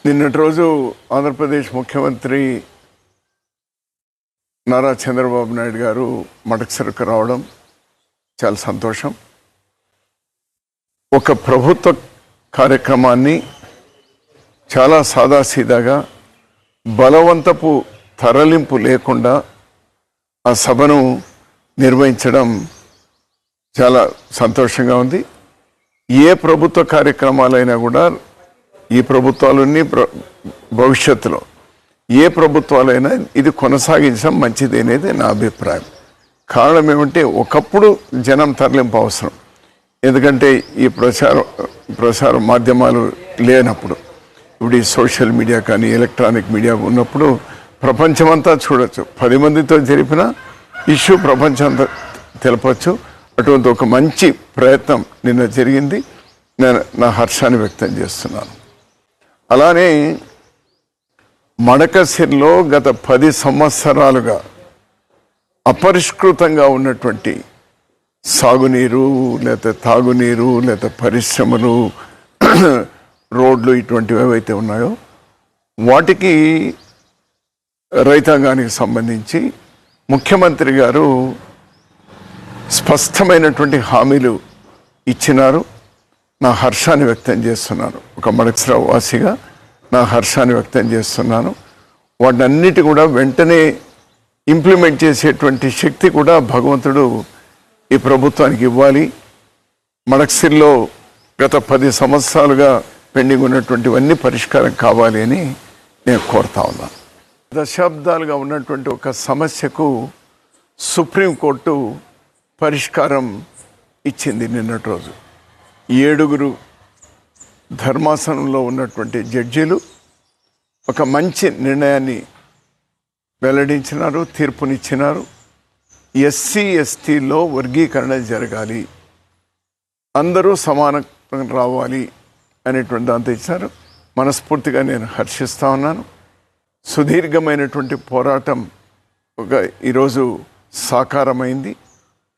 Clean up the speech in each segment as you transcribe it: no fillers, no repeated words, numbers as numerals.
నిన్నటి రోజు ఆంధ్రప్రదేశ్ ముఖ్యమంత్రి నారా చంద్రబాబు నాయుడు గారు మడకసిరకు రావడం చాలా సంతోషం. ఒక ప్రభుత్వ కార్యక్రమాన్ని చాలా సాదాసీదాగా బలవంతపు తరలింపు లేకుండా ఆ సభను నిర్వహించడం చాలా సంతోషంగా ఉంది. ఏ ప్రభుత్వ కార్యక్రమాలైనా కూడా ఈ ప్రభుత్వాలన్నీ భవిష్యత్తులో ఏ ప్రభుత్వాలైనా ఇది కొనసాగించడం మంచిది అనేది నా అభిప్రాయం. కారణం ఏమంటే ఒకప్పుడు జనం తరలింపు అవసరం, ఎందుకంటే ఈ ప్రసార మాధ్యమాలు లేనప్పుడు, ఇప్పుడు ఈ సోషల్ మీడియా కానీ ఎలక్ట్రానిక్ మీడియా ఉన్నప్పుడు ప్రపంచమంతా చూడొచ్చు. 10 మందితో జరిపిన ఇష్యూ ప్రపంచమంతా తెలపచ్చు. అటువంటి ఒక మంచి ప్రయత్నం నిన్న జరిగింది. నేను నా హర్షాన్ని వ్యక్తం చేస్తున్నాను. అలానే మడకసిరిలో గత 10 సంవత్సరాలుగా అపరిష్కృతంగా ఉన్నటువంటి సాగునీరు లేదా తాగునీరు లేదా పరిశ్రమలు రోడ్లు ఇటువంటివి ఏవైతే ఉన్నాయో వాటికి రైతాంగానికి సంబంధించి ముఖ్యమంత్రి గారు స్పష్టమైనటువంటి హామీలు ఇచ్చినారు. నా హర్షాన్ని వ్యక్తం చేస్తున్నాను. ఒక మడకసిర వాసిగా నా హర్షాన్ని వ్యక్తం చేస్తున్నాను. వాటన్నిటి కూడా వెంటనే ఇంప్లిమెంట్ చేసేటువంటి శక్తి కూడా భగవంతుడు ఈ ప్రభుత్వానికి ఇవ్వాలి. మడకసిరిలో గత 10 సంవత్సరాలుగా పెండింగ్ ఉన్నటువంటివన్నీ పరిష్కారం కావాలి అని నేను కోరుతా ఉన్నాను. దశాబ్దాలుగా ఉన్నటువంటి ఒక సమస్యకు సుప్రీంకోర్టు పరిష్కారం ఇచ్చింది నిన్నటి రోజు. 7 ధర్మాసనంలో ఉన్నటువంటి జడ్జీలు ఒక మంచి నిర్ణయాన్ని వెల్లడించినారు, తీర్పునిచ్చినారు. ఎస్సీ ఎస్టీలో వర్గీకరణ జరగాలి, అందరూ సమానంగా రావాలి అనేటువంటి దాంతో ఇచ్చారు. మనస్ఫూర్తిగా నేను హర్షిస్తా ఉన్నాను. సుదీర్ఘమైనటువంటి పోరాటం ఈరోజు సాకారమైంది.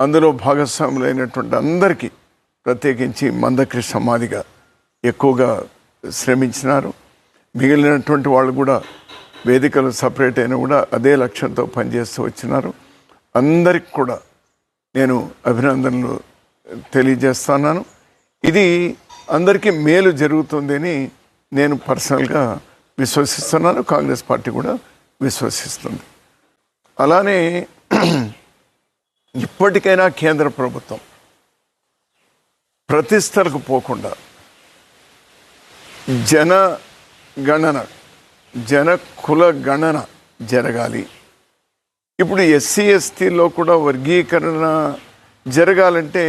అందులో భాగస్వాములైనటువంటి అందరికీ, ప్రత్యేకించి మందకృష్ణ మాదిగ ఎక్కువగా శ్రమించినారు. మిగిలినటువంటి వాళ్ళు కూడా వేదికలు సపరేట్ అయినా కూడా అదే లక్ష్యంతో పనిచేస్తూ వచ్చినారు. అందరికి కూడా నేను అభినందనలు తెలియజేస్తున్నాను. ఇది అందరికీ మేలు జరుగుతుందని నేను పర్సనల్గా విశ్వసిస్తున్నాను. కాంగ్రెస్ పార్టీ కూడా విశ్వసిస్తుంది. అలానే ఇప్పటికైనా కేంద్ర ప్రభుత్వం ప్రతిష్టలకు పోకుండా జన కుల గణన జరగాలి. ఇప్పుడు ఎస్సీ ఎస్టీలో కూడా వర్గీకరణ జరగాలంటే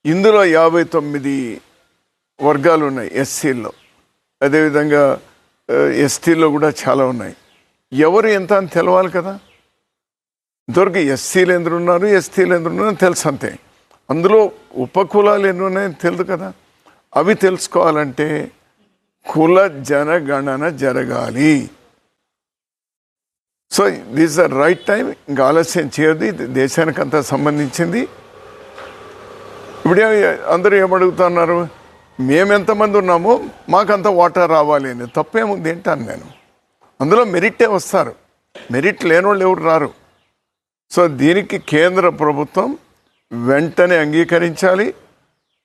ఇందులో 59 వర్గాలు ఉన్నాయి ఎస్సీల్లో, అదేవిధంగా ఎస్టీలో కూడా చాలా ఉన్నాయి. ఎవరు ఎంత అని తెలవాలి కదా. ఇంతవరకు ఎస్సీలు ఎందరు ఉన్నారు, ఎస్టీలు ఎందరు ఉన్నారని తెలుసు అంతే. అందులో ఉపకులాలు ఎన్ని ఉన్నాయని తెలియదు కదా. అవి తెలుసుకోవాలంటే కుల జనగణన జరగాలి. So this the right time. ఇంకా ఆలస్యం చేయదు. ఇది దేశానికి అంతా సంబంధించింది. ఇప్పుడు అందరూ ఏమడుగుతున్నారు, మేమెంతమంది ఉన్నామో మాకంత వాటా రావాలి అని. తప్పేముంది ఏంటాను నేను. అందులో మెరిట్టే వస్తారు, మెరిట్ లేనివాళ్ళు ఎవరు రారు. సో దీనికి కేంద్ర ప్రభుత్వం వెంటనే అంగీకరించాలి.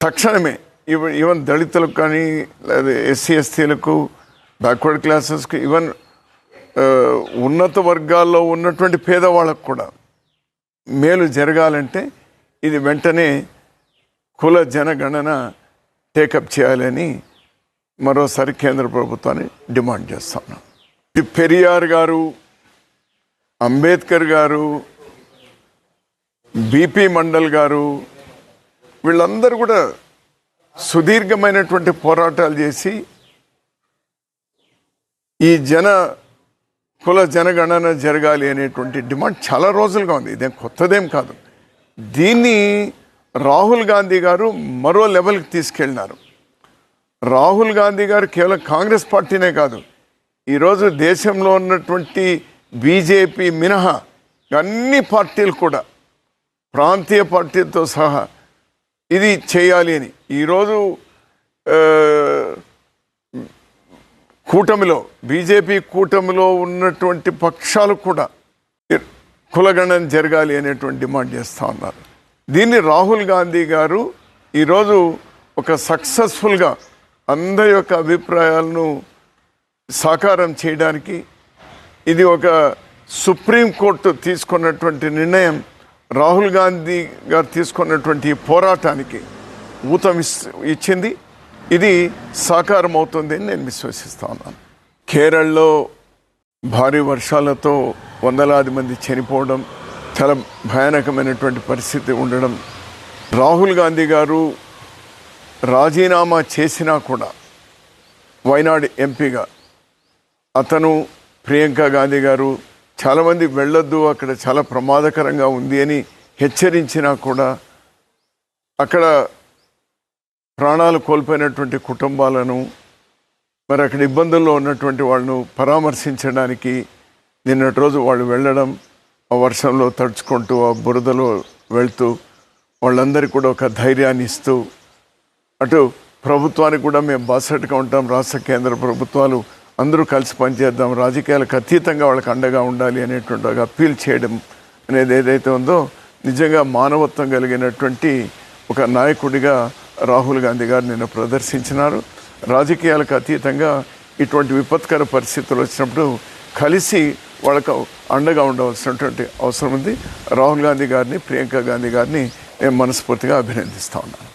తక్షణమే ఈవెన్ దళితులకు కానీ లేదా ఎస్సీ ఎస్టీలకు, బ్యాక్వర్డ్ క్లాసెస్కి, ఈవెన్ ఉన్నత వర్గాల్లో ఉన్నటువంటి పేదవాళ్ళకు కూడా మేలు జరగాలంటే ఇది వెంటనే కుల జనగణన టేకప్ చేయాలని మరోసారి కేంద్ర ప్రభుత్వాన్ని డిమాండ్ చేస్తున్నాం. ఇది పెరియార్ గారు, అంబేద్కర్ గారు, బిపి మండల్ గారు, వీళ్ళందరూ కూడా సుదీర్ఘమైనటువంటి పోరాటాలు చేసి ఈ కుల జనగణన జరగాలి అనేటువంటి డిమాండ్ చాలా రోజులుగా ఉంది. ఇదేం కొత్తదేం కాదు. దీన్ని రాహుల్ గాంధీ గారు మరో లెవెల్కి తీసుకెళ్ళినారు. రాహుల్ గాంధీ గారు కేవలం కాంగ్రెస్ పార్టీనే కాదు, ఈరోజు దేశంలో ఉన్నటువంటి బీజేపీ మినహా అన్ని పార్టీలు కూడా, ప్రాంతీయ పార్టీలతో సహా ఇది చేయాలి అని ఈరోజు కూటమిలో బీజేపీ కూటమిలో ఉన్నటువంటి పక్షాలు కూడా కులగణన జరగాలి అనేటువంటి డిమాండ్ చేస్తూ ఉన్నారు. దీన్ని రాహుల్ గాంధీ గారు ఈరోజు ఒక సక్సెస్ఫుల్గా అందరి యొక్క అభిప్రాయాలను సాకారం చేయడానికి ఇది ఒక సుప్రీంకోర్టు తీసుకున్నటువంటి నిర్ణయం, రాహుల్ గాంధీ గారు తీసుకున్నటువంటి పోరాటానికి ఊతం ఇచ్చింది. ఇది సాకారం అవుతుంది అని నేను విశ్వసిస్తా ఉన్నాను. కేరళలో భారీ వర్షాలతో వందలాది మంది చనిపోవడం, చాలా భయానకమైనటువంటి పరిస్థితి ఉండడం, రాహుల్ గాంధీ గారు రాజీనామా చేసినా కూడా వైనాడ్ ఎంపీగా అతను, ప్రియాంక గాంధీ గారు చాలామంది వెళ్ళొద్దు, అక్కడ చాలా ప్రమాదకరంగా ఉంది అని హెచ్చరించినా కూడా అక్కడ ప్రాణాలు కోల్పోయినటువంటి కుటుంబాలను, మరి అక్కడ ఇబ్బందుల్లో ఉన్నటువంటి వాళ్ళను పరామర్శించడానికి నిన్నటి రోజు వాళ్ళు వెళ్ళడం, ఆ వర్షంలో తడుచుకుంటూ ఆ బురదలో వెళ్తూ వాళ్ళందరికీ కూడా ఒక ధైర్యాన్ని ఇస్తూ, అటు ప్రభుత్వానికి కూడా మేము బాసటగా ఉంటాం, రాష్ట్ర కేంద్ర ప్రభుత్వాలు అందరూ కలిసి పనిచేద్దాం, రాజకీయాలకు అతీతంగా వాళ్ళకి అండగా ఉండాలి అనేటువంటి ఒక అప్పీల్ చేయడం అనేది ఏదైతే ఉందో నిజంగా మానవత్వం కలిగినటువంటి ఒక నాయకుడిగా రాహుల్ గాంధీ గారు నిన్న ప్రదర్శించినారు. రాజకీయాలకు అతీతంగా ఇటువంటి విపత్కర పరిస్థితులు వచ్చినప్పుడు కలిసి వాళ్ళకు అండగా ఉండవలసినటువంటి అవసరం ఉంది. రాహుల్ గాంధీ గారిని, ప్రియాంక గాంధీ గారిని నేను మనస్ఫూర్తిగా అభినందిస్తా ఉన్నాను.